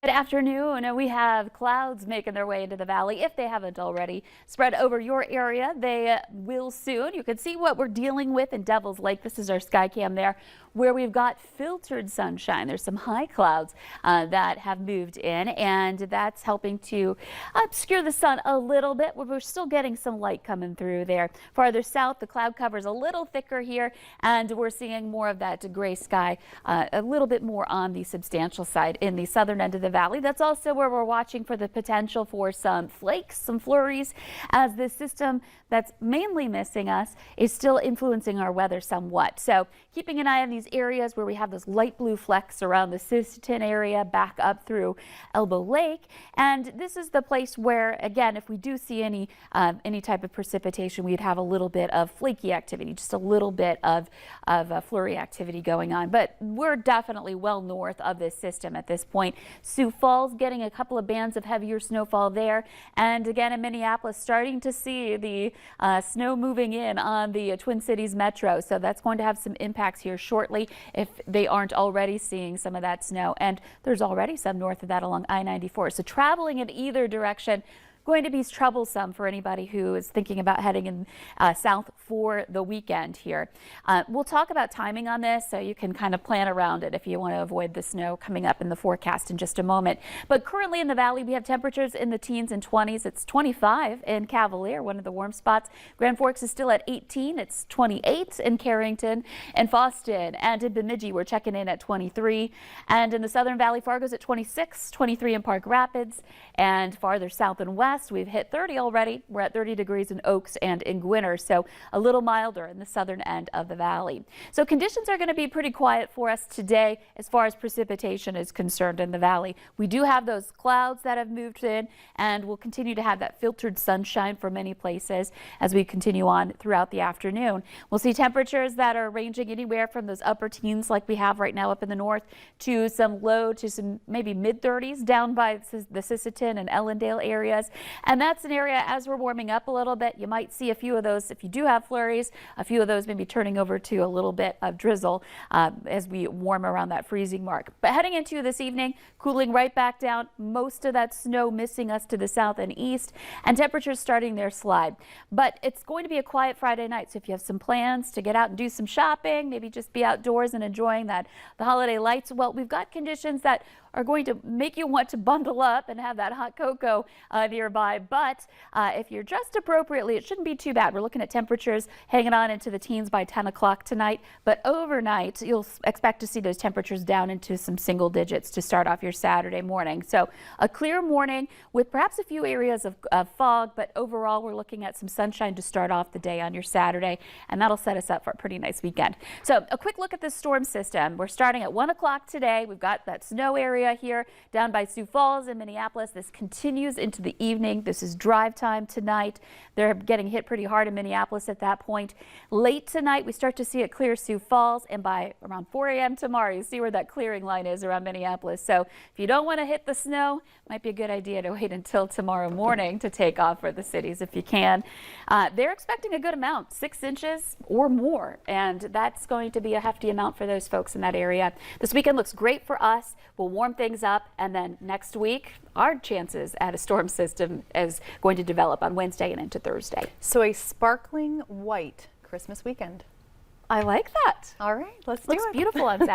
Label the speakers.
Speaker 1: Good afternoon. We have clouds making their way into the valley. If they haven't already spread over your area, they will soon. You can see what we're dealing with in Devil's Lake. This is our sky cam there, where we've got filtered sunshine. There's some high clouds that have moved in, and that's helping to obscure the sun a little bit. We're still getting some light coming through there. Farther south, the cloud cover is a little thicker here, and we're seeing more of that gray sky, a little bit more on the substantial side in the southern end of the valley. That's also where we're watching for the potential for some flakes, some flurries, as this system that's mainly missing us is still influencing our weather somewhat. So keeping an eye on these areas where we have those light blue flecks around the Sisseton area back up through Elbow Lake. And this is the place where, again, if we do see any type of precipitation, we'd have a little bit of flaky activity, just a little bit of flurry activity going on. But we're definitely well north of this system at this point. Sioux Falls getting a couple of bands of heavier snowfall there. And again, in Minneapolis, starting to see the snow moving in on the Twin Cities Metro. So that's going to have some impacts here shortly if they aren't already seeing some of that snow. And there's already some north of that along I-94. So traveling in either direction going to be troublesome for anybody who is thinking about heading in south for the weekend here. We'll talk about timing on this so you can kind of plan around it if you want to avoid the snow coming up in the forecast in just a moment. But currently in the valley, we have temperatures in the teens and 20s. It's 25 in Cavalier, one of the warm spots. Grand Forks is still at 18. It's 28 in Carrington and Fosston, and in Bemidji we're checking in at 23. And in the Southern Valley, Fargo's at 26, 23 in Park Rapids, and farther south and west we've hit 30 already. We're at 30 degrees in Oaks and in Gwinner, so a little milder in the southern end of the valley. So conditions are going to be pretty quiet for us today as far as precipitation is concerned in the valley. We do have those clouds that have moved in, and we'll continue to have that filtered sunshine for many places as we continue on throughout the afternoon. We'll see temperatures that are ranging anywhere from those upper teens like we have right now up in the north to some low to some maybe mid 30s down by the Sisseton and Ellendale areas. And that's an area, as we're warming up a little bit, you might see a few of those, if you do have flurries, a few of those maybe turning over to a little bit of drizzle as we warm around that freezing mark. But heading into this evening, cooling right back down, most of that snow missing us to the south and east, and temperatures starting their slide. But it's going to be a quiet Friday night, so if you have some plans to get out and do some shopping, maybe just be outdoors and enjoying the holiday lights, well, we've got conditions that are going to make you want to bundle up and have that hot cocoa nearby. But if you're dressed appropriately, it shouldn't be too bad. We're looking at temperatures hanging on into the teens by 10 o'clock tonight. But overnight, you'll expect to see those temperatures down into some single digits to start off your Saturday morning. So a clear morning with perhaps a few areas of fog, but overall we're looking at some sunshine to start off the day on your Saturday, and that'll set us up for a pretty nice weekend. So a quick look at this storm system. We're starting at 1 o'clock today. We've got that snow area here down by Sioux Falls in Minneapolis. This continues into the evening. This is drive time tonight. They're getting hit pretty hard in Minneapolis at that point. Late tonight, we start to see it clear Sioux Falls, and by around 4 a.m. tomorrow, you see where that clearing line is around Minneapolis. So if you don't want to hit the snow, it might be a good idea to wait until tomorrow morning to take off for the cities if you can. They're expecting a good amount, 6 inches or more, and that's going to be a hefty amount for those folks in that area. This weekend looks great for us. We'll warm things up, and then next week, our chances at a storm system is going to develop on Wednesday and into Thursday.
Speaker 2: So a sparkling white Christmas weekend.
Speaker 1: I like that.
Speaker 2: All right, let's do it.
Speaker 1: Looks beautiful on Saturday.